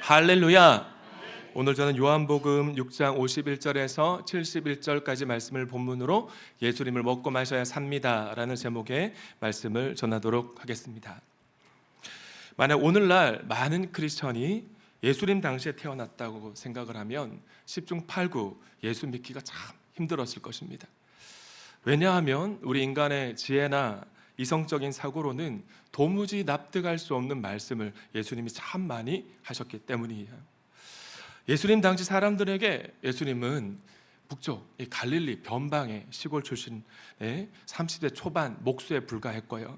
할렐루야. 오늘 저는 요한복음 6장 51절에서 71절까지 말씀을 본문으로 예수님을 먹고 마셔야 삽니다 라는 제목의 말씀을 전하도록 하겠습니다. 만약 오늘날 많은 크리스천이 예수님 당시에 태어났다고 생각을 하면 10중 8구 예수 믿기가 참 힘들었을 것입니다. 왜냐하면 우리 인간의 지혜나 이성적인 사고로는 도무지 납득할 수 없는 말씀을 예수님이 참 많이 하셨기 때문이에요. 예수님 당시 사람들에게 예수님은 북쪽 갈릴리 변방의 시골 출신의 30대 초반 목수에 불과했고요.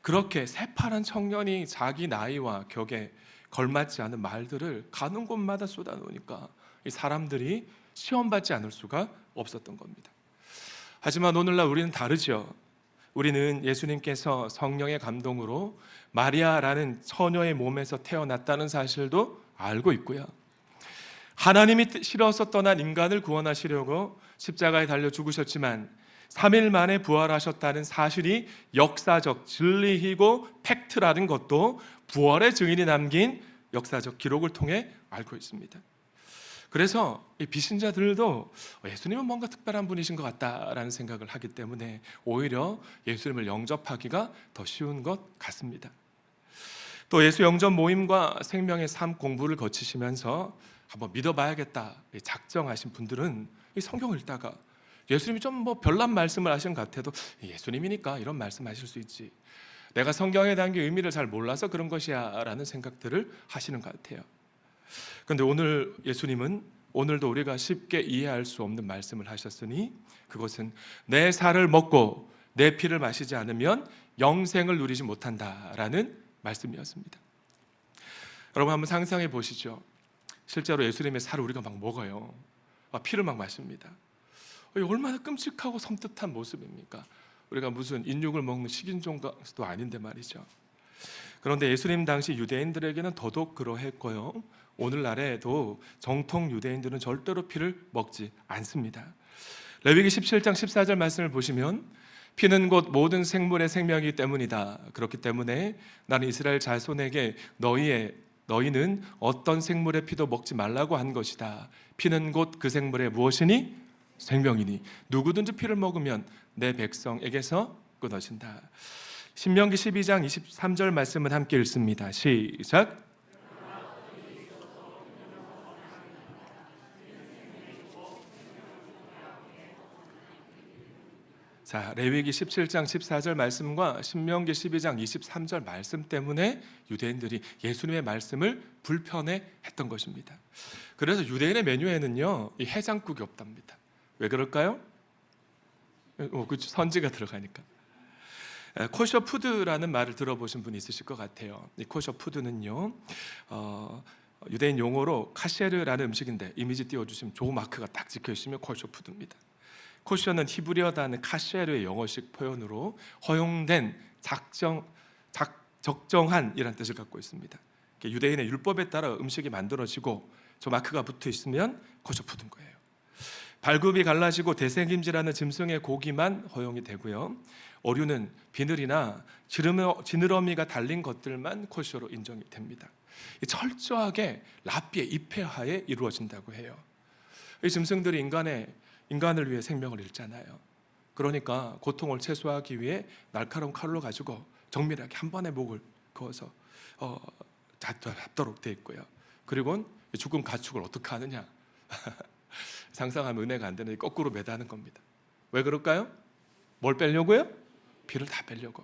그렇게 새파란 청년이 자기 나이와 격에 걸맞지 않은 말들을 가는 곳마다 쏟아놓으니까 이 사람들이 시험받지 않을 수가 없었던 겁니다. 하지만 오늘날 우리는 다르죠. 우리는 예수님께서 성령의 감동으로 마리아라는 처녀의 몸에서 태어났다는 사실도 알고 있고요. 하나님이 싫어서 떠난 인간을 구원하시려고 십자가에 달려 죽으셨지만 3일 만에 부활하셨다는 사실이 역사적 진리이고 팩트라는 것도 부활의 증인이 남긴 역사적 기록을 통해 알고 있습니다. 그래서 이 비신자들도 예수님은 뭔가 특별한 분이신 것 같다라는 생각을 하기 때문에 오히려 예수님을 영접하기가 더 쉬운 것 같습니다. 또 예수 영접 모임과 생명의 삶 공부를 거치시면서 한번 믿어봐야겠다 작정하신 분들은 이 성경을 읽다가 예수님이 좀 뭐 별난 말씀을 하신 것 같아도 예수님이니까 이런 말씀하실 수 있지, 내가 성경에 담긴 의미를 잘 몰라서 그런 것이야 라는 생각들을 하시는 것 같아요. 그런데 오늘 예수님은 오늘도 우리가 쉽게 이해할 수 없는 말씀을 하셨으니 그것은 내 살을 먹고 내 피를 마시지 않으면 영생을 누리지 못한다라는 말씀이었습니다. 여러분 한번 상상해 보시죠. 실제로 예수님의 살을 우리가 막 먹어요. 피를 막 마십니다. 얼마나 끔찍하고 섬뜩한 모습입니까? 우리가 무슨 인육을 먹는 식인종도 아닌데 말이죠. 그런데 예수님 당시 유대인들에게는 더더욱 그러했고요. 오늘날에도 정통 유대인들은 절대로 피를 먹지 않습니다. 레위기 17장 14절 말씀을 보시면 피는 곧 모든 생물의 생명이기 때문이다. 그렇기 때문에 나는 이스라엘 자손에게 너희는 어떤 생물의 피도 먹지 말라고 한 것이다. 피는 곧 그 생물의 무엇이니? 생명이니 누구든지 피를 먹으면 내 백성에게서 끊어진다. 신명기 12장 23절 말씀을 함께 읽습니다. 시작. 자, 레위기 17장 14절 말씀과 신명기 12장 23절 말씀 때문에 유대인들이 예수님의 말씀을 불편해했던 것입니다. 그래서 유대인의 메뉴에는요, 이 해장국이 없답니다. 왜 그럴까요? 선지가 들어가니까. 코셔 푸드라는 말을 들어보신 분 있으실 것 같아요. 이 코셔 푸드는요, 유대인 용어로 카셰르라는 음식인데 이미지 띄워주시면 조 마크가 딱 찍혀 있으면 코셔 푸드입니다. 코셔는 히브리어 단어 카셰르의 영어식 표현으로 허용된 적정한 이란 뜻을 갖고 있습니다. 유대인의 율법에 따라 음식이 만들어지고 저 마크가 붙어 있으면 코셔 푸드인 거예요. 발굽이 갈라지고 대생김질하는 짐승의 고기만 허용이 되고요. 어류는 비늘이나 지느러미가 달린 것들만 코셔로 인정이 됩니다. 철저하게 랍비의 입회하에 이루어진다고 해요. 이 짐승들이 인간을 위해 생명을 잃잖아요. 그러니까 고통을 최소화하기 위해 날카로운 칼로 가지고 정밀하게 한 번에 목을 그어서 잡도록 되어 있고요. 그리고 죽은 가축을 어떻게 하느냐? 상상하면 은혜가 안 되는데 거꾸로 매다는 겁니다. 왜 그럴까요? 뭘 빼려고요? 피를 다 빼려고.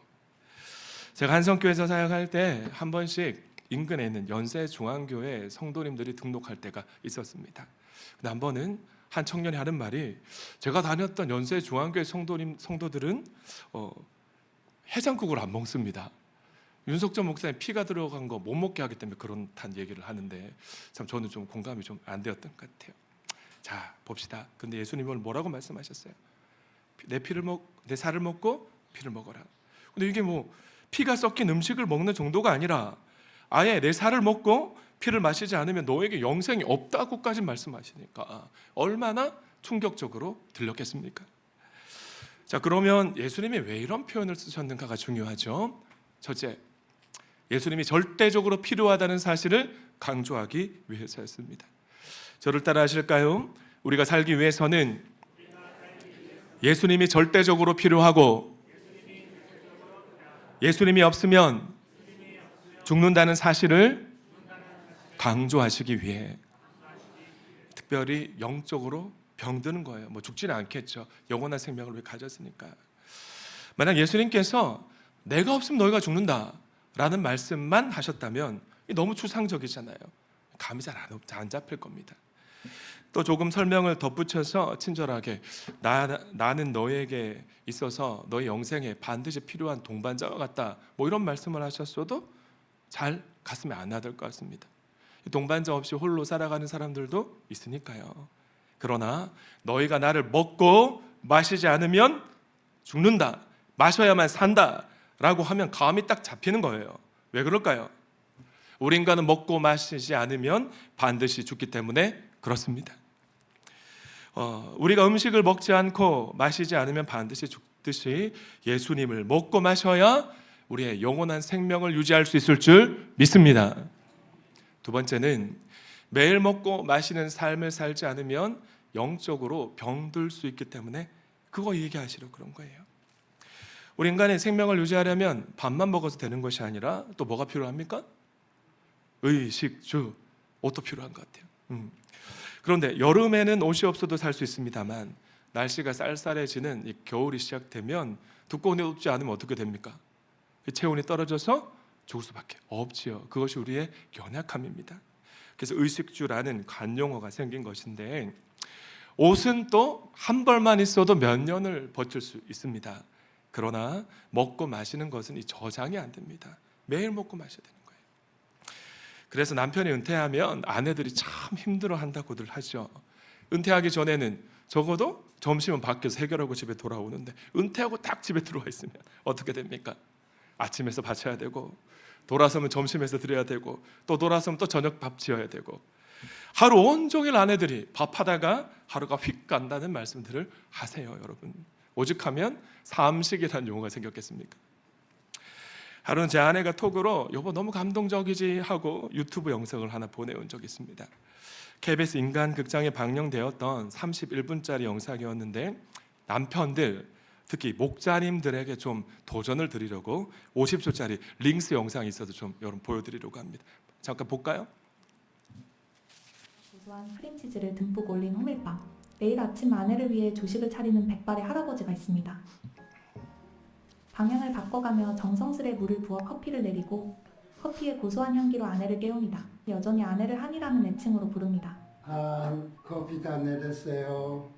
제가 한성교회에서 사역할 때 한 번씩 인근에 있는 연세중앙교회 성도님들이 등록할 때가 있었습니다. 근데 한 번은 한 청년이 하는 말이, 제가 다녔던 연세중앙교회 성도들은 해장국을 안 먹습니다. 윤석전 목사님 피가 들어간 거 못 먹게 하기 때문에 그렇다는 얘기를 하는데 참 저는 좀 공감이 좀 안 되었던 것 같아요. 자, 봅시다. 근데 예수님은 뭐라고 말씀하셨어요? 내 살을 먹고 피를 먹어라. 근데 이게 뭐 피가 섞인 음식을 먹는 정도가 아니라 아예 내 살을 먹고 피를 마시지 않으면 너에게 영생이 없다고까지 말씀하시니까 얼마나 충격적으로 들렸겠습니까? 자, 그러면 예수님이 왜 이런 표현을 쓰셨는가가 중요하죠. 첫째, 예수님이 절대적으로 필요하다는 사실을 강조하기 위해서였습니다. 저를 따라 하실까요? 우리가 살기 위해서는 예수님이 절대적으로 필요하고 예수님이 없으면 죽는다는 사실을 강조하시기 위해 특별히 영적으로 병드는 거예요. 뭐 죽지는 않겠죠. 영원한 생명을 왜 가졌으니까. 만약 예수님께서 내가 없으면 너희가 죽는다라는 말씀만 하셨다면 너무 추상적이잖아요. 감이 잘 안 잡힐 겁니다. 또 조금 설명을 덧붙여서 친절하게 나는 너에게 있어서 너의 영생에 반드시 필요한 동반자와 같다, 뭐 이런 말씀을 하셨어도 잘 가슴에 안 와닿을 것 같습니다. 동반자 없이 홀로 살아가는 사람들도 있으니까요. 그러나 너희가 나를 먹고 마시지 않으면 죽는다, 마셔야만 산다 라고 하면 감이 딱 잡히는 거예요. 왜 그럴까요? 우리 인간은 먹고 마시지 않으면 반드시 죽기 때문에 그렇습니다. 우리가 음식을 먹지 않고 마시지 않으면 반드시 죽듯이 예수님을 먹고 마셔야 우리의 영원한 생명을 유지할 수 있을 줄 믿습니다. 두 번째는 매일 먹고 마시는 삶을 살지 않으면 영적으로 병들 수 있기 때문에 그거 얘기하시려 그런 거예요. 우리 인간의 생명을 유지하려면 밥만 먹어서 되는 것이 아니라 또 뭐가 필요합니까? 의식주, 옷도 필요한 것 같아요. 그런데 여름에는 옷이 없어도 살 수 있습니다만 날씨가 쌀쌀해지는 이 겨울이 시작되면 두꺼운 옷 입지 않으면 어떻게 됩니까? 체온이 떨어져서 죽을 수밖에 없지요. 그것이 우리의 연약함입니다. 그래서 의식주라는 관용어가 생긴 것인데 옷은 또 한 벌만 있어도 몇 년을 버틸 수 있습니다. 그러나 먹고 마시는 것은 이 저장이 안 됩니다. 매일 먹고 마셔야 되는 거예요. 그래서 남편이 은퇴하면 아내들이 참 힘들어한다고들 하죠. 은퇴하기 전에는 적어도 점심은 밖에서 해결하고 집에 돌아오는데 은퇴하고 딱 집에 들어와 있으면 어떻게 됩니까? 아침에서 바쳐야 되고 돌아서면 점심에서 드려야 되고 또 돌아서면 또 저녁 밥 지어야 되고 하루 온종일 아내들이 밥하다가 하루가 휙 간다는 말씀들을 하세요. 여러분, 오죽하면 삼식이라는 용어가 생겼겠습니까? 하루는 제 아내가 톡으로 여보 너무 감동적이지 하고 유튜브 영상을 하나 보내온 적이 있습니다. KBS 인간극장에 방영되었던 31분짜리 영상이었는데 남편들, 특히 목자님들에게 좀 도전을 드리려고 50초짜리 링스 영상이 있어서 좀 여러분 보여드리려고 합니다. 잠깐 볼까요? 고소한 크림치즈를 듬뿍 올린 호밀빵. 내일 아침 아내를 위해 조식을 차리는 백발의 할아버지가 있습니다. 방향을 바꿔가며 정성스레 물을 부어 커피를 내리고 커피의 고소한 향기로 아내를 깨웁니다. 여전히 아내를 한이라는 애칭으로 부릅니다. 커피 다 내렸어요.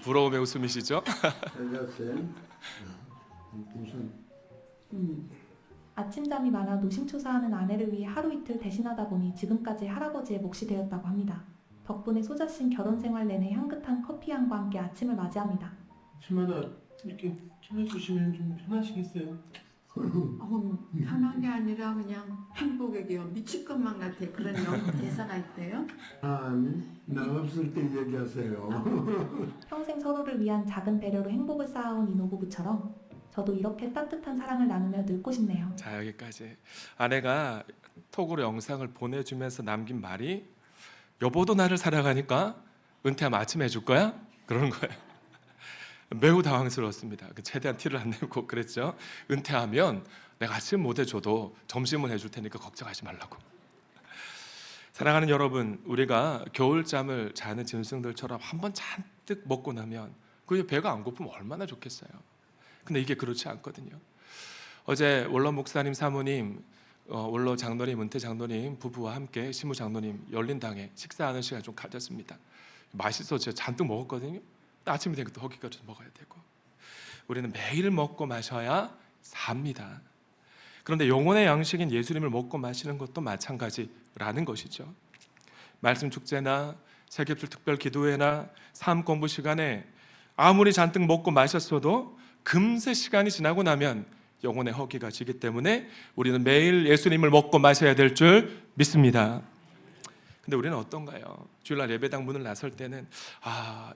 부러움의 웃음이시죠? 내렸어요. 무슨 아침잠이 많아 노심초사하는 아내를 위해 하루 이틀 대신하다 보니 지금까지 할아버지의 몫이 되었다고 합니다. 덕분에 소자신 결혼 생활 내내 향긋한 커피향과 함께 아침을 맞이합니다. 아침마다 이렇게 차려주시면 좀 편하시겠어요? 편한 게 아니라 그냥 행복이요. 미칠 것만 같아. 그런 영어 대사가 있대요. 나 없을 때 얘기하세요. 평생 서로를 위한 작은 배려로 행복을 쌓아온 이노 부부처럼 저도 이렇게 따뜻한 사랑을 나누며 늙고 싶네요. 자, 여기까지. 아내가 톡으로 영상을 보내주면서 남긴 말이 여보도 나를 사랑하니까 은퇴하면 아침 해줄 거야? 그러는 거예요. 매우 당황스러웠습니다. 최대한 티를 안 내고 그랬죠. 은퇴하면 내가 아침 못 해줘도 점심은 해줄 테니까 걱정하지 말라고. 사랑하는 여러분, 우리가 겨울잠을 자는 짐승들처럼 한번 잔뜩 먹고 나면 그 배가 안 고프면 얼마나 좋겠어요. 근데 이게 그렇지 않거든요. 어제 원로 목사님 사모님, 원로 장로님, 은퇴 장로님 부부와 함께 시무 장로님 열린당에 식사하는 시간 좀 가졌습니다. 맛있어 제가 잔뜩 먹었거든요. 아침이 되니까 또 허기까지 먹어야 되고. 우리는 매일 먹고 마셔야 삽니다. 그런데 영혼의 양식인 예수님을 먹고 마시는 것도 마찬가지라는 것이죠. 말씀 축제나 세겹줄 특별 기도회나 삶 공부 시간에 아무리 잔뜩 먹고 마셨어도 금세 시간이 지나고 나면 영혼의 허기가 지기 때문에 우리는 매일 예수님을 먹고 마셔야 될 줄 믿습니다. 근데 우리는 어떤가요? 주일날 예배당 문을 나설 때는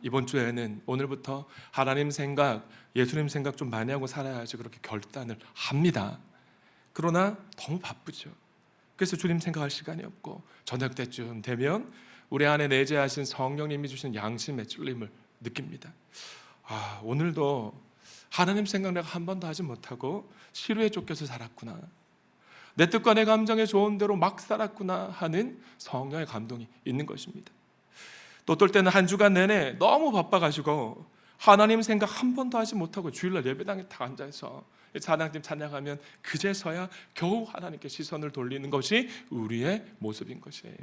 이번 주에는 오늘부터 하나님 생각, 예수님 생각 좀 많이 하고 살아야지 그렇게 결단을 합니다. 그러나 너무 바쁘죠. 그래서 주님 생각할 시간이 없고 저녁 때쯤 되면 우리 안에 내재하신 성령님이 주신 양심의 찔림을 느낍니다. 오늘도 하나님 생각 내가 한 번도 하지 못하고 시루에 쫓겨서 살았구나. 내 뜻과 내 감정에 좋은 대로 막 살았구나 하는 성령의 감동이 있는 것입니다. 또 어떨 때는 한 주간 내내 너무 바빠가지고 하나님 생각 한 번도 하지 못하고 주일날 예배당에 다 앉아서 찬양팀 찬양하면 그제서야 겨우 하나님께 시선을 돌리는 것이 우리의 모습인 것이에요.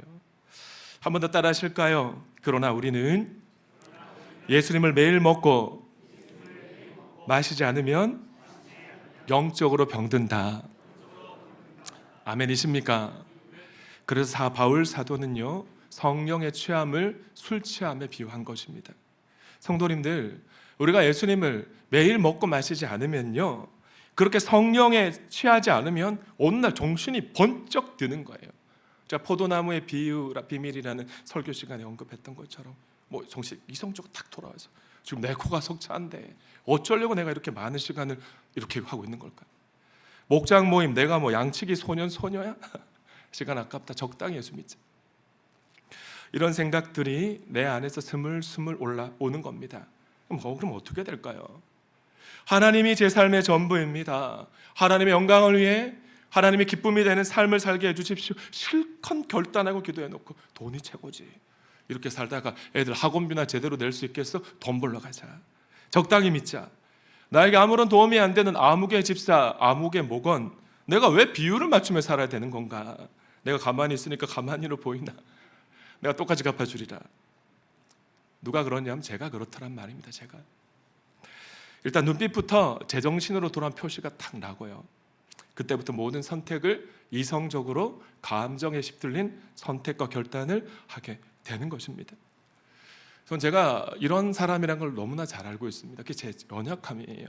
한 번 더 따라 하실까요? 그러나 우리는 예수님을 매일 먹고 마시지 않으면 영적으로 병든다. 아멘이십니까? 그래서 바울 사도는요, 성령의 취함을 술 취함에 비유한 것입니다. 성도님들, 우리가 예수님을 매일 먹고 마시지 않으면요, 그렇게 성령에 취하지 않으면 어느 날 정신이 번쩍 드는 거예요. 제가 포도나무의 비밀이라는 설교 시간에 언급했던 것처럼 정신 이성적으로 탁 돌아와서 지금 내 코가 석차한데 어쩌려고 내가 이렇게 많은 시간을 이렇게 하고 있는 걸까? 목장 모임 내가 양치기 소녀야? 시간 아깝다. 적당히 예수 믿자. 이런 생각들이 내 안에서 스물스물 올라오는 겁니다. 그럼 어떻게 될까요? 하나님이 제 삶의 전부입니다. 하나님의 영광을 위해 하나님의 기쁨이 되는 삶을 살게 해주십시오. 실컷 결단하고 기도해놓고 돈이 최고지. 이렇게 살다가 애들 학원비나 제대로 낼 수 있겠어? 돈 벌러 가자. 적당히 믿자. 나에게 아무런 도움이 안 되는 아무개 집사, 아무개 목원, 내가 왜 비율을 맞추며 살아야 되는 건가? 내가 가만히 있으니까 가만히로 보이나? 내가 똑같이 갚아주리라. 누가 그러냐면 제가 그렇더란 말입니다. 제가 일단 눈빛부터 제정신으로 돌아온 표시가 탁 나고요. 그때부터 모든 선택을 이성적으로 감정에 휩들린 선택과 결단을 하게 되는 것입니다. 제가 이런 사람이란 걸 너무나 잘 알고 있습니다. 그게 제 연약함이에요.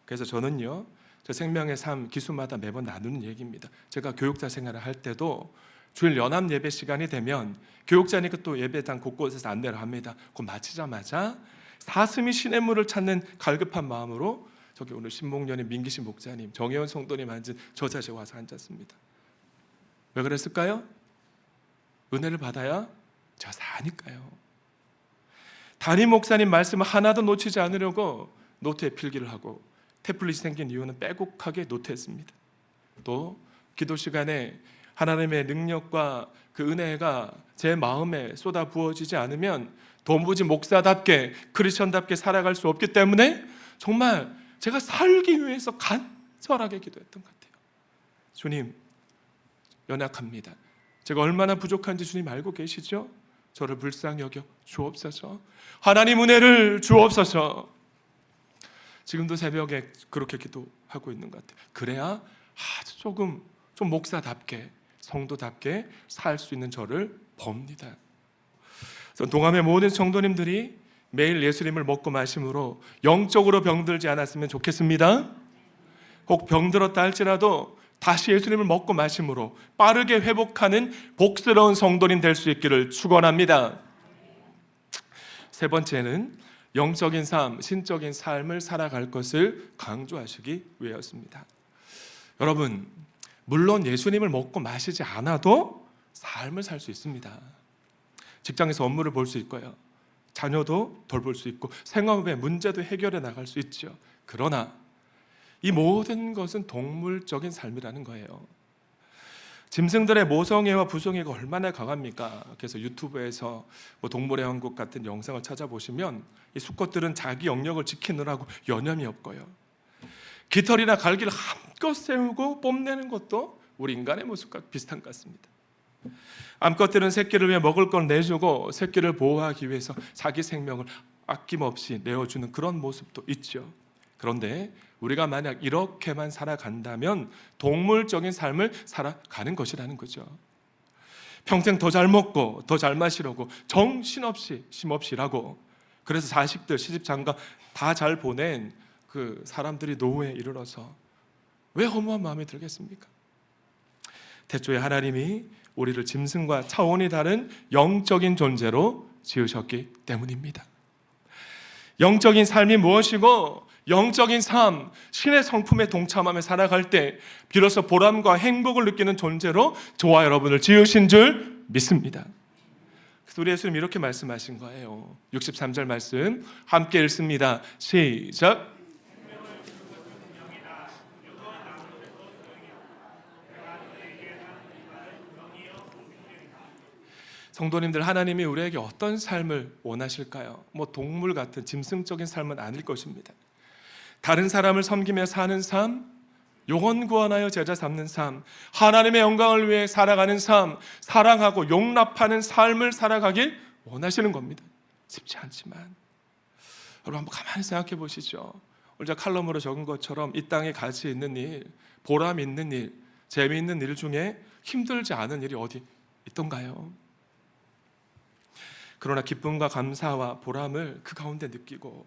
그래서 저는요, 저 생명의 삶 기수마다 매번 나누는 얘기입니다. 제가 교육자 생활을 할 때도 주일 연합 예배 시간이 되면 교육자니까 또 예배당 곳곳에서 안내를 합니다. 그거 마치자마자 사슴이 시냇물을 찾는 갈급한 마음으로 저기 오늘 신목련의 민기신 목자님, 정혜원 성도님 앉은 저 자리에 와서 앉았습니다. 왜 그랬을까요? 은혜를 받아야 제가 사니까요. 담임 목사님 말씀을 하나도 놓치지 않으려고 노트에 필기를 하고 태블릿이 생긴 이유는 빼곡하게 노트했습니다. 또 기도 시간에 하나님의 능력과 그 은혜가 제 마음에 쏟아 부어지지 않으면 도무지 목사답게 크리스천답게 살아갈 수 없기 때문에 정말 제가 살기 위해서 간절하게 기도했던 것 같아요. 주님, 연약합니다. 제가 얼마나 부족한지 주님 알고 계시죠? 저를 불쌍히 여겨 주옵소서. 하나님 은혜를 주옵소서. 지금도 새벽에 그렇게 기도하고 있는 것 같아요. 그래야 아주 좀 목사답게 성도답게 살 수 있는 저를 봅니다. 동암의 모든 성도님들이 매일 예수님을 먹고 마심으로 영적으로 병들지 않았으면 좋겠습니다. 혹 병들었다 할지라도 다시 예수님을 먹고 마심으로 빠르게 회복하는 복스러운 성도님 될 수 있기를 축원합니다. 세 번째는 영적인 삶, 신적인 삶을 살아갈 것을 강조하시기 위해였습니다. 여러분, 물론 예수님을 먹고 마시지 않아도 삶을 살 수 있습니다. 직장에서 업무를 볼 수 있고요. 자녀도 돌볼 수 있고 생업의 문제도 해결해 나갈 수 있죠. 그러나 이 모든 것은 동물적인 삶이라는 거예요. 짐승들의 모성애와 부성애가 얼마나 강합니까? 그래서 유튜브에서 동물의 왕국 같은 영상을 찾아보시면 이 수컷들은 자기 영역을 지키느라고 여념이 없고요. 깃털이나 갈기를 한껏 세우고 뽐내는 것도 우리 인간의 모습과 비슷한 것 같습니다. 암컷들은 새끼를 위해 먹을 걸 내주고 새끼를 보호하기 위해서 자기 생명을 아낌없이 내어주는 그런 모습도 있죠. 그런데 우리가 만약 이렇게만 살아간다면 동물적인 삶을 살아가는 것이라는 거죠. 평생 더 잘 먹고 더 잘 마시려고 정신없이 쉼없이 일하고 그래서 자식들 시집장가 다 잘 보낸 그 사람들이 노후에 이르러서 왜 허무한 마음이 들겠습니까? 태초에 하나님이 우리를 짐승과 차원이 다른 영적인 존재로 지으셨기 때문입니다. 영적인 삶이 무엇이고 영적인 삶, 신의 성품에 동참하며 살아갈 때 비로소 보람과 행복을 느끼는 존재로 저와 여러분을 지으신 줄 믿습니다. 그래서 우리 예수님 이렇게 말씀하신 거예요. 63절 말씀 함께 읽습니다. 시작. 성도님들, 하나님이 우리에게 어떤 삶을 원하실까요? 동물 같은 짐승적인 삶은 아닐 것입니다. 다른 사람을 섬기며 사는 삶, 영혼 구원하여 제자 삼는 삶, 하나님의 영광을 위해 살아가는 삶, 사랑하고 용납하는 삶을 살아가길 원하시는 겁니다. 쉽지 않지만 여러분 한번 가만히 생각해 보시죠. 오늘 제가 칼럼으로 적은 것처럼 이 땅에 가치 있는 일, 보람 있는 일, 재미있는 일 중에 힘들지 않은 일이 어디 있던가요? 그러나 기쁨과 감사와 보람을 그 가운데 느끼고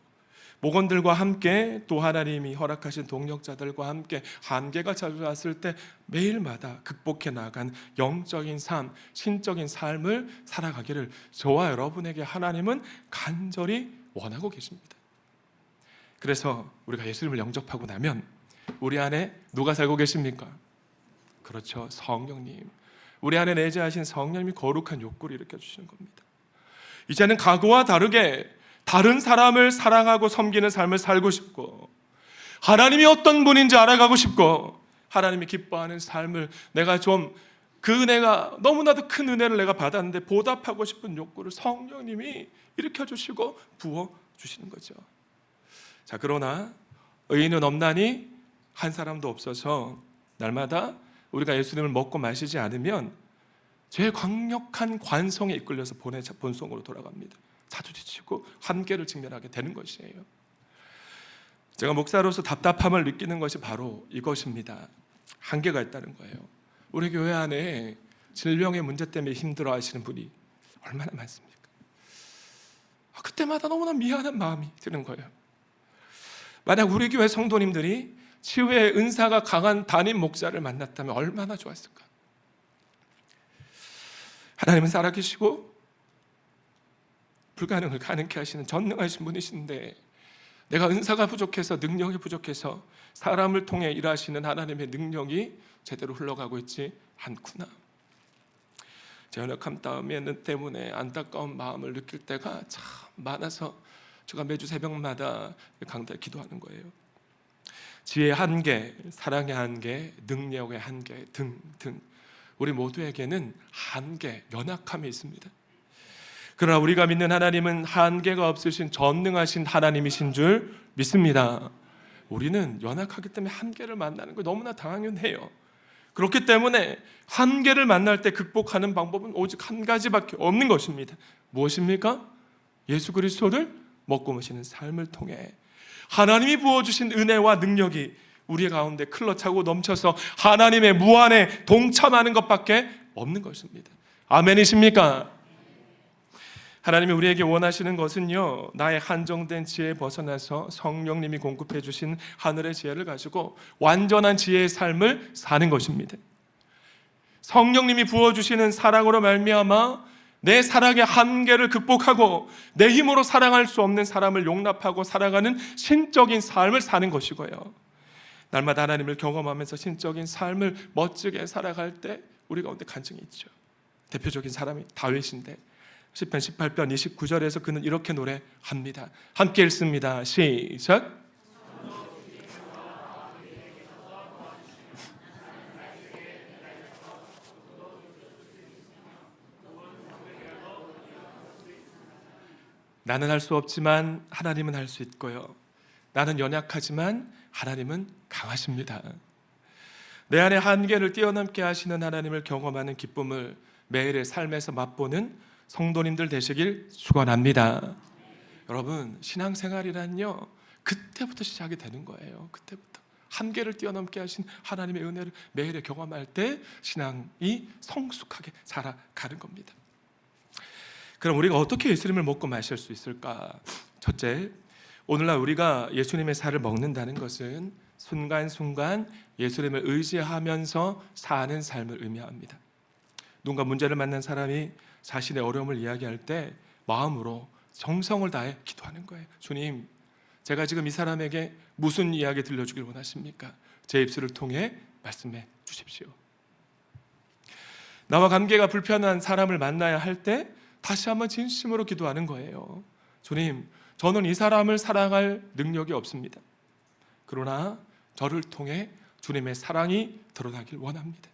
목원들과 함께 또 하나님이 허락하신 동력자들과 함께 한계가 찾아왔을 때 매일마다 극복해 나간 영적인 삶, 신적인 삶을 살아가기를 저와 여러분에게 하나님은 간절히 원하고 계십니다. 그래서 우리가 예수님을 영접하고 나면 우리 안에 누가 살고 계십니까? 그렇죠, 성령님. 우리 안에 내재하신 성령님이 거룩한 욕구를 일으켜주시는 겁니다. 이제는 과거와 다르게 다른 사람을 사랑하고 섬기는 삶을 살고 싶고 하나님이 어떤 분인지 알아가고 싶고 하나님이 기뻐하는 삶을 내가 좀 그 은혜가 너무나도 큰 은혜를 내가 받았는데 보답하고 싶은 욕구를 성령님이 일으켜주시고 부어주시는 거죠. 자, 그러나 의인은 없나니 한 사람도 없어서 날마다 우리가 예수님을 먹고 마시지 않으면 죄의 강력한 관성에 이끌려서 본성으로 돌아갑니다. 자주지치고 한계를 직면하게 되는 것이에요. 제가 목사로서 답답함을 느끼는 것이 바로 이것입니다. 한계가 있다는 거예요. 우리 교회 안에 질병의 문제 때문에 힘들어하시는 분이 얼마나 많습니까? 그때마다 너무나 미안한 마음이 드는 거예요. 만약 우리 교회 성도님들이 치유의 은사가 강한 담임 목사를 만났다면 얼마나 좋았을까? 하나님은 살아계시고 불가능을 가능케 하시는 전능하신 분이신데 내가 은사가 부족해서 능력이 부족해서 사람을 통해 일하시는 하나님의 능력이 제대로 흘러가고 있지 않구나. 제 연약함 때문에 안타까운 마음을 느낄 때가 참 많아서 제가 매주 새벽마다 강단에 기도하는 거예요. 지혜의 한계, 사랑의 한계, 능력의 한계 등등 우리 모두에게는 한계, 연약함이 있습니다. 그러나 우리가 믿는 하나님은 한계가 없으신 전능하신 하나님이신 줄 믿습니다. 우리는 연약하기 때문에 한계를 만나는 거 너무나 당연해요. 그렇기 때문에 한계를 만날 때 극복하는 방법은 오직 한 가지밖에 없는 것입니다. 무엇입니까? 예수 그리스도를 먹고 마시는 삶을 통해 하나님이 부어주신 은혜와 능력이 우리 가운데 흘러차고 넘쳐서 하나님의 무한에 동참하는 것밖에 없는 것입니다. 아멘이십니까? 하나님이 우리에게 원하시는 것은요, 나의 한정된 지혜에 벗어나서 성령님이 공급해 주신 하늘의 지혜를 가지고 완전한 지혜의 삶을 사는 것입니다. 성령님이 부어주시는 사랑으로 말미암아 내 사랑의 한계를 극복하고 내 힘으로 사랑할 수 없는 사람을 용납하고 살아가는 신적인 삶을 사는 것이고요, 날마다 하나님을 경험하면서 신적인 삶을 멋지게 살아갈 때 우리 가운데 간증이 있죠. 대표적인 사람이 다윗인데 시편 18편 29절에서 그는 이렇게 노래합니다. 함께 읽습니다. 시작. 나는 할 수 없지만 하나님은 할 수 있고요, 나는 연약하지만 하나님은 강하십니다. 내 안의 한계를 뛰어넘게 하시는 하나님을 경험하는 기쁨을 매일의 삶에서 맛보는 성도님들 되시길 축원합니다. 여러분, 신앙생활이란요 그때부터 시작이 되는 거예요. 그때부터 한계를 뛰어넘게 하신 하나님의 은혜를 매일에 경험할 때 신앙이 성숙하게 자라가는 겁니다. 그럼 우리가 어떻게 예수님을 먹고 마실 수 있을까? 첫째, 오늘날 우리가 예수님의 살을 먹는다는 것은 순간순간 예수님을 의지하면서 사는 삶을 의미합니다. 누군가 문제를 만난 사람이 자신의 어려움을 이야기할 때 마음으로 정성을 다해 기도하는 거예요. 주님, 제가 지금 이 사람에게 무슨 이야기 들려주길 원하십니까? 제 입술을 통해 말씀해 주십시오. 나와 관계가 불편한 사람을 만나야 할 때 다시 한번 진심으로 기도하는 거예요. 주님, 저는 이 사람을 사랑할 능력이 없습니다. 그러나 저를 통해 주님의 사랑이 드러나길 원합니다.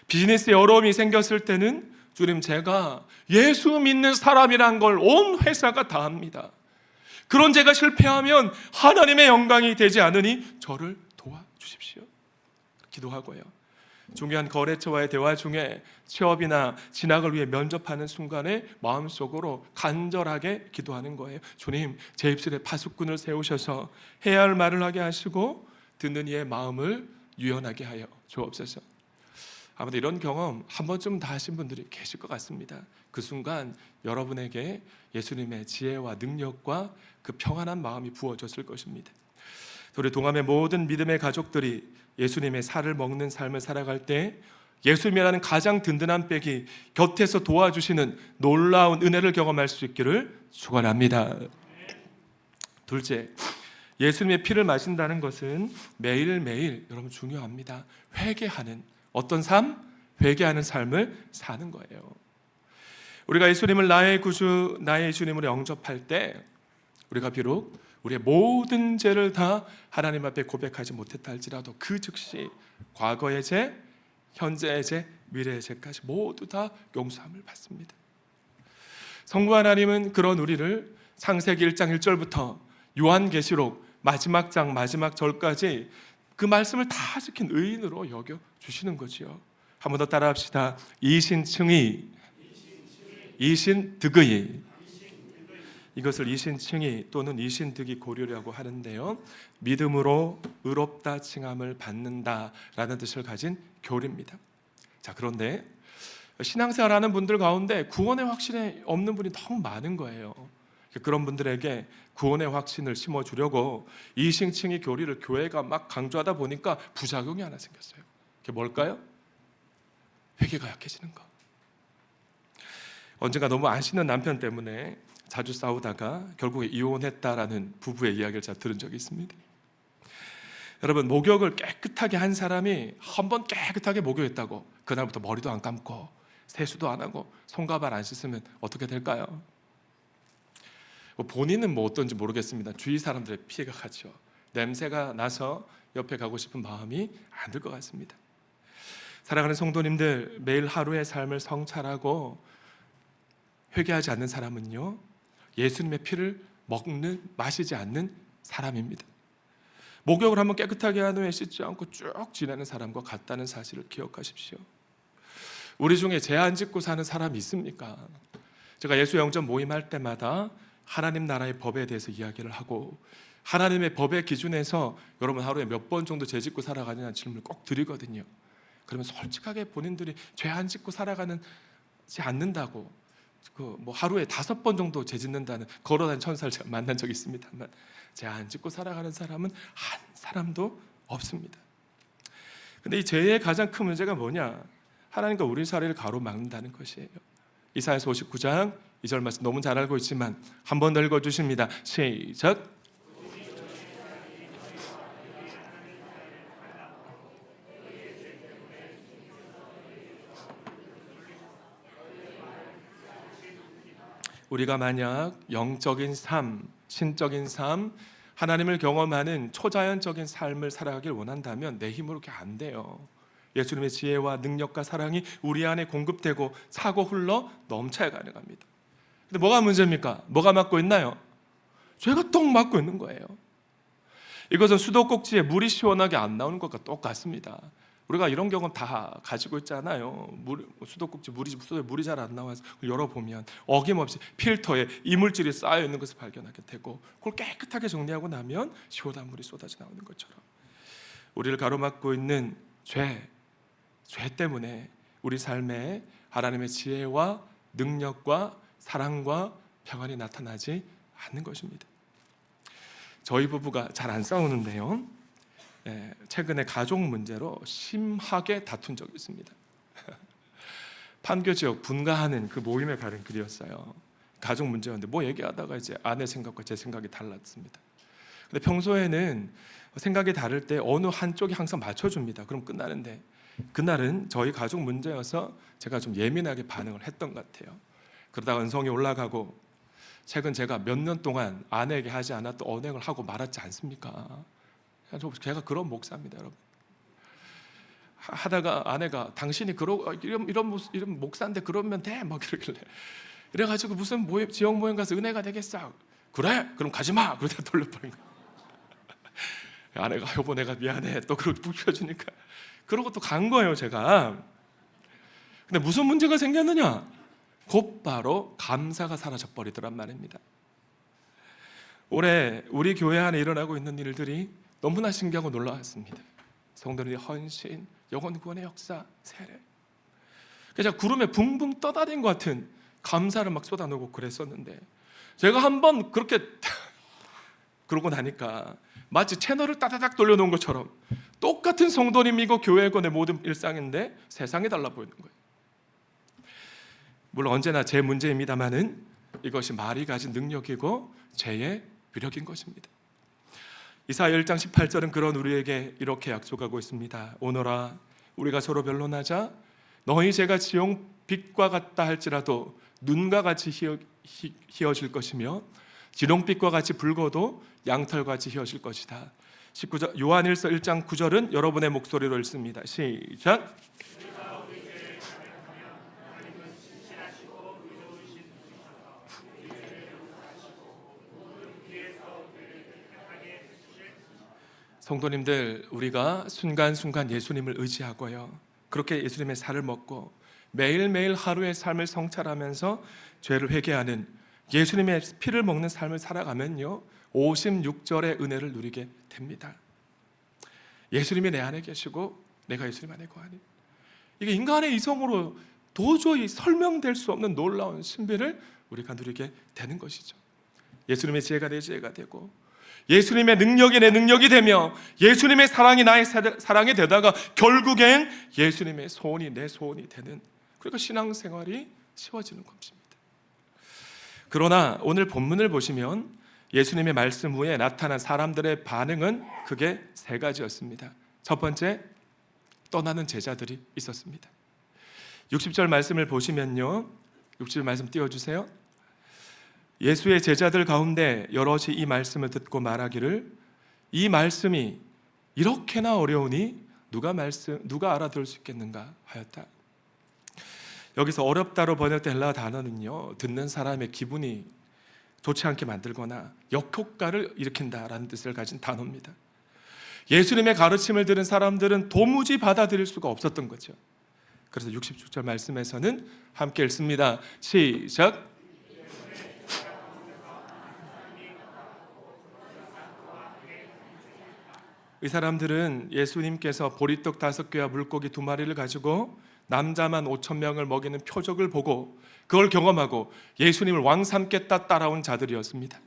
비즈니스에 어려움이 생겼을 때는 주님, 제가 예수 믿는 사람이란 걸 온 회사가 다 압니다. 그런 제가 실패하면 하나님의 영광이 되지 않으니 저를 도와주십시오. 기도하고요. 중요한 거래처와의 대화 중에 취업이나 진학을 위해 면접하는 순간에 마음속으로 간절하게 기도하는 거예요. 주님, 제 입술에 파수꾼을 세우셔서 해야 할 말을 하게 하시고 듣는 이의 마음을 유연하게 하여 주옵소서. 아무튼 이런 경험 한 번쯤 다 하신 분들이 계실 것 같습니다. 그 순간 여러분에게 예수님의 지혜와 능력과 그 평안한 마음이 부어졌을 것입니다. 우리 동암의 모든 믿음의 가족들이 예수님의 살을 먹는 삶을 살아갈 때 예수님이라는 가장 든든한 백이 곁에서 도와주시는 놀라운 은혜를 경험할 수 있기를 축원합니다. 둘째, 예수님의 피를 마신다는 것은 매일매일 여러분 중요합니다. 회개하는 어떤 삶? 회개하는 삶을 사는 거예요. 우리가 예수님을 나의 구주, 나의 주님으로 영접할 때 우리가 비록 우리의 모든 죄를 다 하나님 앞에 고백하지 못했다 할지라도 그 즉시 과거의 죄, 현재의 죄, 미래의 죄까지 모두 다 용서함을 받습니다. 성부 하나님은 그런 우리를 창세기 1장 1절부터 요한계시록 마지막 장 마지막 절까지 그 말씀을 다 지킨 의인으로 여겨주시는 거지요. 한 번 더 따라합시다. 이신층이, 이신득의, 이것을 이신층이 또는 이신득이 고려라고 하는데요, 믿음으로 의롭다 칭함을 받는다라는 뜻을 가진 교리입니다. 자, 그런데 신앙생활하는 분들 가운데 구원의 확신이 없는 분이 너무 많은 거예요. 그런 분들에게 구원의 확신을 심어주려고 이신층이 교리를 교회가 막 강조하다 보니까 부작용이 하나 생겼어요. 그게 뭘까요? 회개가 약해지는 거. 언젠가 너무 안 씻는 남편 때문에 자주 싸우다가 결국에 이혼했다라는 부부의 이야기를 제가 들은 적이 있습니다. 여러분, 목욕을 깨끗하게 한 사람이 한 번 깨끗하게 목욕했다고 그날부터 머리도 안 감고 세수도 안 하고 손가발 안 씻으면 어떻게 될까요? 본인은 뭐 어떤지 모르겠습니다. 주위 사람들의 피해가 가죠. 냄새가 나서 옆에 가고 싶은 마음이 안 들 것 같습니다. 사랑하는 성도님들, 매일 하루의 삶을 성찰하고 회개하지 않는 사람은요, 예수님의 피를 마시지 않는 사람입니다. 목욕을 한번 깨끗하게 한 후에 씻지 않고 쭉 지내는 사람과 같다는 사실을 기억하십시오. 우리 중에 죄 안 짓고 사는 사람이 있습니까? 제가 예수 영접 모임할 때마다 하나님 나라의 법에 대해서 이야기를 하고 하나님의 법의 기준에서 여러분 하루에 몇 번 정도 죄 짓고 살아가느냐는 질문을 꼭 드리거든요. 그러면 솔직하게 본인들이 죄 안 짓고 살아가지 않는다고 뭐 하루에 5번 정도 죄 짓는다는 걸어다니는 천사를 제가 만난 적이 있습니다만 죄 안 짓고 살아가는 사람은 한 사람도 없습니다. 근데 이 죄의 가장 큰 문제가 뭐냐? 하나님과 우리 사이를 가로막는다는 것이에요. 이사야서 59장 2절 말씀 너무 잘 알고 있지만 한 번 더 읽어주십니다. 시작. 우리가 만약 영적인 삶, 신적인 삶, 하나님을 경험하는 초자연적인 삶을 살아가길 원한다면 내 힘으로 그게 안 돼요. 예수님의 지혜와 능력과 사랑이 우리 안에 공급되고 차고 흘러 넘쳐야 가능합니다. 근데 뭐가 문제입니까? 뭐가 막고 있나요? 죄가 똥 막고 있는 거예요. 이것은 수도꼭지에 물이 시원하게 안 나오는 것과 똑같습니다. 우리가 이런 경험 다 가지고 있잖아요. 수도꼭지 물이 잘 안 나와서 열어보면 어김없이 필터에 이물질이 쌓여 있는 것을 발견하게 되고 그걸 깨끗하게 정리하고 나면 시원한 물이 쏟아져 나오는 것처럼 우리를 가로막고 있는 죄 때문에 우리 삶에 하나님의 지혜와 능력과 사랑과 평안이 나타나지 않는 것입니다. 저희 부부가 잘 안 싸우는데요, 최근에 가족 문제로 심하게 다툰 적이 있습니다. 판교 지역 분가하는 그 모임에 가는 길이었어요. 가족 문제였는데 뭐 얘기하다가 이제 아내 생각과 제 생각이 달랐습니다. 근데 평소에는 생각이 다를 때 어느 한쪽이 항상 맞춰줍니다. 그럼 끝나는데 그날은 저희 가족 문제여서 제가 좀 예민하게 반응을 했던 것 같아요. 그러다가 언성이 올라가고 최근 제가 몇 년 동안 아내에게 하지 않았던 언행을 하고 말았지 않습니까? 제가 그런 목사입니다, 여러분. 하다가 아내가 당신이 이런 목사인데 그러면 돼? 막 이러길래 이래가지고 무슨 지역 모임 가서 은혜가 되겠어? 그래? 그럼 가지 마! 그러다 돌려버린 거예요. 아내가 여보 내가 미안해 또 그렇게 묵혀주니까 그러고 또 간 거예요 제가. 근데 무슨 문제가 생겼느냐? 곧바로 감사가 사라져 버리더란 말입니다. 올해 우리 교회 안에 일어나고 있는 일들이 너무나 신기하고 놀라웠습니다. 성도들의 헌신, 영혼 구원의 역사, 세례. 그래서 구름에 붕붕 떠다닌 것 같은 감사를 막 쏟아놓고 그랬었는데 제가 한번 그렇게 그러고 나니까 마치 채널을 따다닥 돌려놓은 것처럼 똑같은 성도님이고 교회권의 모든 일상인데 세상이 달라 보이는 거예요. 물론 언제나 제 문제입니다만은 이것이 말이 가진 능력이고 죄의 위력인 것입니다. 이사야 1장 18절은 그런 우리에게 이렇게 약속하고 있습니다. 오너라 우리가 서로 변론하자 너희 죄가 지용 빛과 같다 할지라도 눈과 같이 희어질 것이며 지롱빛과 같이 붉어도 양털같이 희어질 것이다. 19절 요한일서 1장 9절은 여러분의 목소리로 읽습니다. 시작. 성도님들 우리가 순간순간 예수님을 의지하고요 그렇게 예수님의 살을 먹고 매일매일 하루의 삶을 성찰하면서 죄를 회개하는 예수님의 피를 먹는 삶을 살아가면요 56절의 은혜를 누리게 됩니다. 예수님이 내 안에 계시고 내가 예수님 안에 거하니 이게 인간의 이성으로 도저히 설명될 수 없는 놀라운 신비를 우리가 누리게 되는 것이죠. 예수님의 지혜가 내 지혜가 되고 예수님의 능력이 내 능력이 되며 예수님의 사랑이 나의 사랑이 되다가 결국엔 예수님의 소원이 내 소원이 되는 그러니까 신앙생활이 쉬워지는 것입니다. 그러나 오늘 본문을 보시면 예수님의 말씀 후에 나타난 사람들의 반응은 크게 세 가지였습니다. 첫 번째, 떠나는 제자들이 있었습니다. 60절 말씀을 보시면요 60절 말씀 띄워주세요. 예수의 제자들 가운데 여럿이 이 말씀을 듣고 말하기를 이 말씀이 이렇게나 어려우니 누가 알아들을 수 있겠는가 하였다. 여기서 어렵다로 번역된 헬라 단어는요 듣는 사람의 기분이 좋지 않게 만들거나 역효과를 일으킨다라는 뜻을 가진 단어입니다. 예수님의 가르침을 들은 사람들은 도무지 받아들일 수가 없었던 거죠. 그래서 66절 말씀에서는 함께 읽습니다. 시작. 이 사람들은 예수님께서 보리떡 5개와 물고기 2마리를 가지고 남자만 5,000명을 먹이는 표적을 보고 그걸 경험하고 예수님을 왕 삼겠다 따라온 자들이었습니다.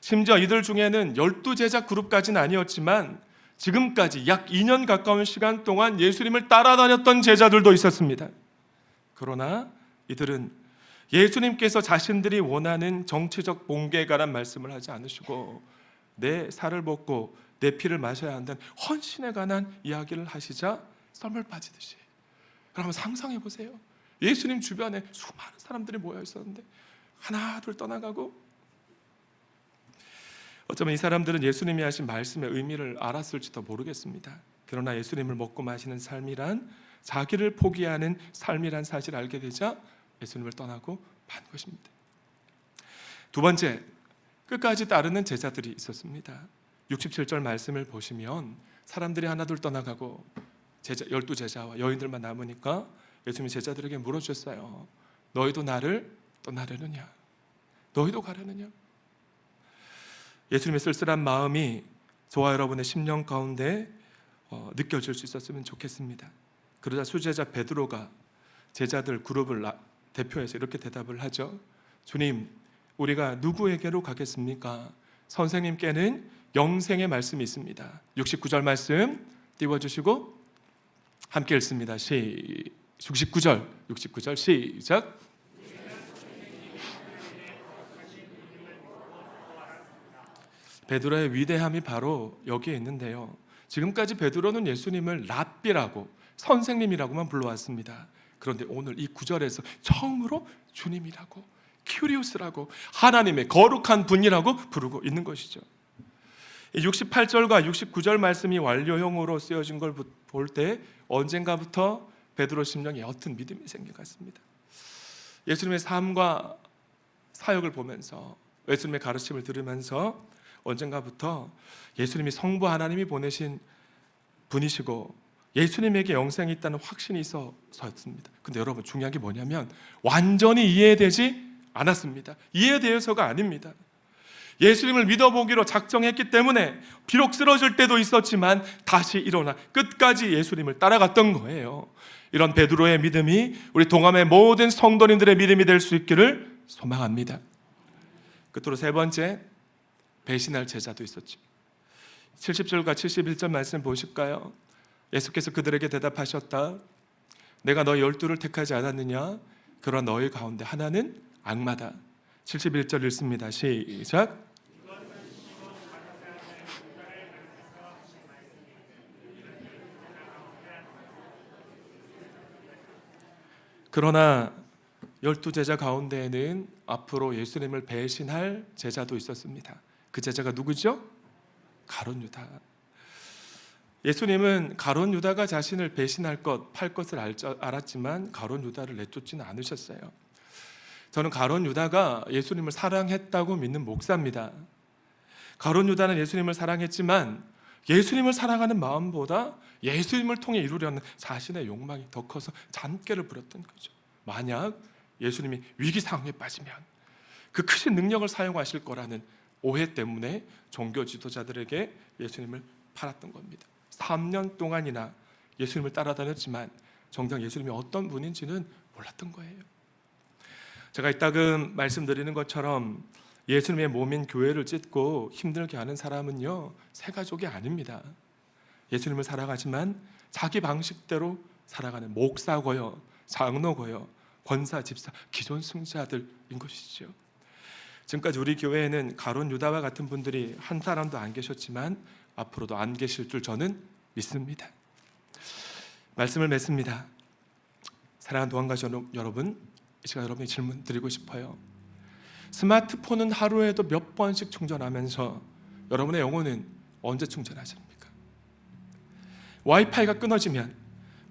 심지어 이들 중에는 12제자 그룹까지는 아니었지만 지금까지 약 2년 가까운 시간 동안 예수님을 따라다녔던 제자들도 있었습니다. 그러나 이들은 예수님께서 자신들이 원하는 정치적 봉계에 관한 말씀을 하지 않으시고 내 살을 먹고 내 피를 마셔야 한다는 헌신에 관한 이야기를 하시자 썰물 빠지듯이. 그럼 상상해 보세요. 예수님 주변에 수많은 사람들이 모여 있었는데 하나 둘 떠나가고 어쩌면 이 사람들은 예수님이 하신 말씀의 의미를 알았을지도 모르겠습니다. 그러나 예수님을 먹고 마시는 삶이란 자기를 포기하는 삶이란 사실을 알게 되자 예수님을 떠나고 만 것입니다. 두 번째, 끝까지 따르는 제자들이 있었습니다. 67절 말씀을 보시면 사람들이 하나둘 떠나가고 12제자와 여인들만 남으니까 예수님이 제자들에게 물어주셨어요. 너희도 나를 떠나려느냐? 너희도 가려느냐? 예수님의 쓸쓸한 마음이 저와 여러분의 심령 가운데 느껴질 수 있었으면 좋겠습니다. 그러자 수제자 베드로가 제자들 그룹을 대표해서 이렇게 대답을 하죠. 주님, 우리가 누구에게로 가겠습니까? 선생님께는 영생의 말씀이 있습니다. 69절 말씀 띄워주시고 함께 읽습니다. 69절 시작. 베드로의 위대함이 바로 여기에 있는데요. 지금까지 베드로는 예수님을 랍비라고 선생님이라고만 불러왔습니다. 그런데 오늘 이 구절에서 처음으로 주님이라고, 큐리오스라고, 하나님의 거룩한 분이라고 부르고 있는 것이죠. 68절과 69절 말씀이 완료형으로 쓰여진 걸 볼 때 언젠가부터 베드로 심령에 옅은 믿음이 생긴 것 같습니다. 예수님의 삶과 사역을 보면서, 예수님의 가르침을 들으면서 언젠가부터 예수님이 성부 하나님이 보내신 분이시고 예수님에게 영생이 있다는 확신이 있어서였습니다. 근데 여러분, 중요한 게 뭐냐면 완전히 이해되지 않았습니다. 이해되어서가 아닙니다. 예수님을 믿어보기로 작정했기 때문에 비록 쓰러질 때도 있었지만 다시 일어나 끝까지 예수님을 따라갔던 거예요. 이런 베드로의 믿음이 우리 동암의 모든 성도님들의 믿음이 될 수 있기를 소망합니다. 끝으로 세 번째, 배신할 제자도 있었죠. 70절과 71절 말씀 보실까요? 예수께서 그들에게 대답하셨다. 내가 너 12를 택하지 않았느냐? 그러나 너희 가운데 하나는 악마다. 71절 읽습니다. 시작. 그러나 12제자 가운데에는 앞으로 예수님을 배신할 제자도 있었습니다. 그 제자가 누구죠? 가룟 유다. 예수님은 가룟 유다가 자신을 배신할 것, 팔 것을 알았지만 가룟 유다를 내쫓지는 않으셨어요. 저는 가룟 유다가 예수님을 사랑했다고 믿는 목사입니다. 가룟 유다는 예수님을 사랑했지만 예수님을 사랑하는 마음보다 예수님을 통해 이루려는 자신의 욕망이 더 커서 잔꾀를 부렸던 거죠. 만약 예수님이 위기 상황에 빠지면 그 크신 능력을 사용하실 거라는 오해 때문에 종교 지도자들에게 예수님을 팔았던 겁니다. 3년 동안이나 예수님을 따라다녔지만 정작 예수님이 어떤 분인지는 몰랐던 거예요. 제가 이따금 말씀드리는 것처럼 예수님의 몸인 교회를 찢고 힘들게 하는 사람은요, 새 가족이 아닙니다. 예수님을 살아가지만 자기 방식대로 살아가는 목사고요, 장로고요, 권사, 집사, 기존 승자들인 것이죠. 지금까지 우리 교회에는 가룟 유다와 같은 분들이 한 사람도 안 계셨지만 앞으로도 안 계실 줄 저는 믿습니다. 말씀을 맺습니다. 사랑하는 도안가족 여러분, 이 시간 여러분이 질문 드리고 싶어요. 스마트폰은 하루에도 몇 번씩 충전하면서 여러분의 영혼은 언제 충전하십니까? 와이파이가 끊어지면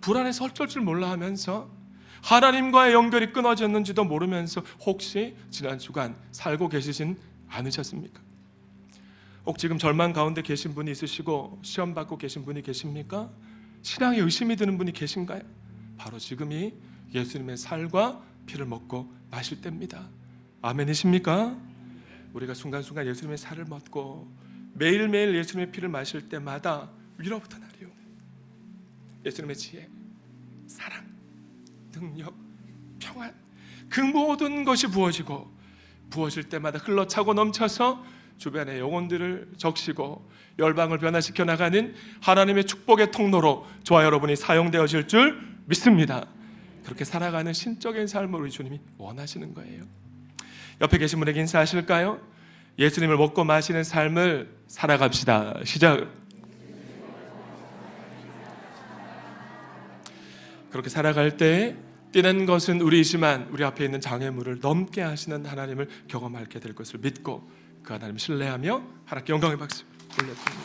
불안해서 어쩔 줄 몰라 하면서 하나님과의 연결이 끊어졌는지도 모르면서 혹시 지난 주간 살고 계시진 않으셨습니까? 혹 지금 절망 가운데 계신 분이 있으시고 시험 받고 계신 분이 계십니까? 신앙에 의심이 드는 분이 계신가요? 바로 지금이 예수님의 살과 피를 먹고 마실 때입니다. 아멘이십니까? 우리가 순간순간 예수님의 살을 먹고 매일매일 예수님의 피를 마실 때마다 위로부터 나리요, 예수님의 지혜, 사랑, 능력, 평안, 그 모든 것이 부어질 때마다 흘러차고 넘쳐서 주변의 영혼들을 적시고 열방을 변화시켜 나가는 하나님의 축복의 통로로 저와 여러분이 사용되어질 줄 믿습니다. 그렇게 살아가는 신적인 삶을 우리 주님이 원하시는 거예요. 옆에 계신 분에게 인사하실까요? 예수님을 먹고 마시는 삶을 살아갑시다. 시작. 그렇게 살아갈 때 뛰는 것은 우리이지만 우리 앞에 있는 장애물을 넘게 하시는 하나님을 경험하게 될 것을 믿고 그 하나님을 신뢰하며 하나님께 영광의 박수 올려드립니다.